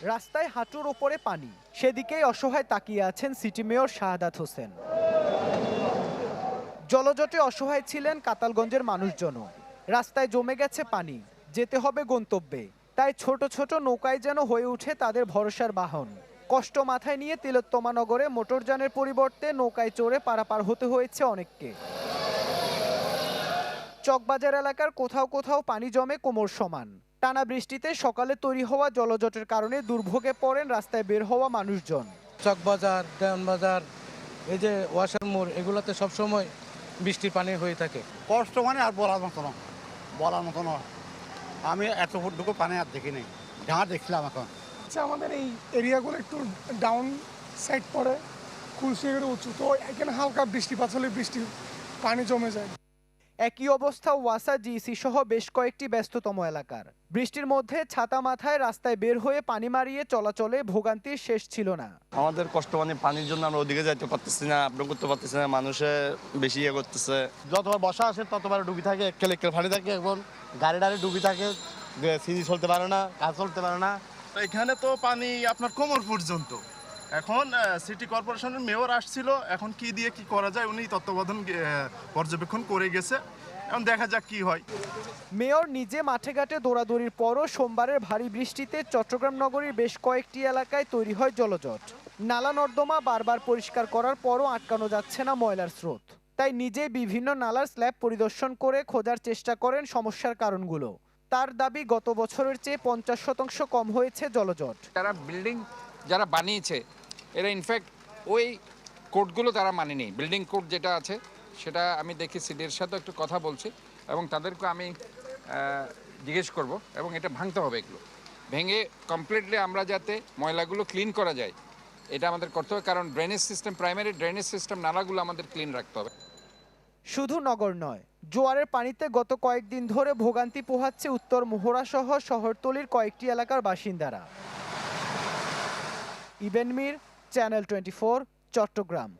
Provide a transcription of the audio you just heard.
রাস্তায় হাঁটুর ওপরে পানি, সেদিকেই অসহায় তাকিয়ে আছেন সিটি মেয়র শাহাদাত হোসেন। জলজটে অসহায় ছিলেন কাতালগঞ্জের মানুষজনও। রাস্তায় জমে গেছে পানি, যেতে হবে গন্তব্যে। তাই ছোট ছোট নৌকায় যেন হয়ে ওঠে তাদের ভরসার বাহন। কষ্ট মাথায় নিয়ে তিলোত্তমা নগরে মোটরযানের পরিবর্তে নৌকায় চড়ে পারাপার হতে হয়েছে অনেককে। চকবাজার এলাকার কোথাও কোথাও পানি জমে কোমর সমান। টানা বৃষ্টিতে সকালে তৈরি হওয়া জলজটের কারণে দুর্ভোগে পড়েন রাস্তায় বের হওয়া মানুষজন। চকবাজার, দেওয়ানবাজার, এই যে ওয়াশার মোড়, এগুলোতে সবসময় বৃষ্টির পানি হয়ে থাকে। কষ্ট মানে আর বলার মতো নয়। আমি এত ফুটটুকু পানি আর দেখিনি, যা দেখছিলাম এখন। আমাদের এই এরিয়াগুলো একটু ডাউন সাইড পড়ে, কুলশিয়ার উঁচু, তো এখানে হালকা বৃষ্টিপাত হলে পানি জমে যায়। একই অবস্থা ওয়াসা, জিসি সহ বেশ কয়েকটি ব্যস্ততম এলাকার। বৃষ্টির মধ্যে ছাতা মাথায় রাস্তায় বের হয়ে পানি মারিয়ে চলাচলে ভোগান্তির শেষ ছিল না। আমাদের কষ্ট মানে পানির জন্য আমরা ওদিকে যাইতে পারতেছি না, আপনি করতে পারতেছি না, মানুষে বেশি ইয়ে করতেছে। যতবার বসা আসে ততবার ডুবি থাকে, একেল ফাড়ি থাকে, এখন গাড়ি ডুবি থাকে, সিজি চলতে পারে না, কাজ চলতে পারে না। এখানে তো পানি আপনার কোমর পর্যন্ত। এখন সিটি কর্পোরেশনের মেয়র আসছিল, এখন কি দিয়ে কি করা যায় উনি তত্ত্বাবধান পর্যবেক্ষণ করে গেছে, এখন দেখা যাক কি হয়। মেয়র নিজে মাঠে ঘাটে দৌড়াদৌড়ির পরও সোমবারের ভারী বৃষ্টিতে চট্টগ্রাম নগরীর বেশ কয়েকটি এলাকায় তৈরি হয় জলজট। নালা নর্দমা বারবার পরিষ্কার করার পরও আটকানো যাচ্ছে না ময়লার স্রোত। তাই নিজেই বিভিন্ন নালার স্ল্যাব পরিদর্শন করে খোঁজার চেষ্টা করেন সমস্যার কারণগুলো। তার দাবি, গত বছরের চেয়ে 50% কম হয়েছে জলজট। যারা বানিয়েছে এরা ইনফ্যাক্ট ওই কোডগুলো তারা মানেনি। বিল্ডিং কোড যেটা আছে সেটা আমি দেখি, সিডির সাথে একটু কথা বলছি এবং তাদেরকে আমি জিজ্ঞেস করব, এবং এটা ভাঙতে হবে। এগুলো ভেঙে কমপ্লিটলি আমরা যাতে ময়লাগুলো ক্লিন করা যায়, এটা আমাদের করতে হবে। কারণ drainage system, primary drainage system, নালাগুলো আমাদের ক্লিন রাখতে হবে। শুধু নগর নয়, জোয়ারের পানিতে গত কয়েকদিন ধরে ভোগান্তি পোহাচ্ছে উত্তর মোহরা সহ শহরতলির কয়েকটি এলাকার বাসিন্দারা। ইবেন মির, চ্যানেল 24, চট্টগ্রাম।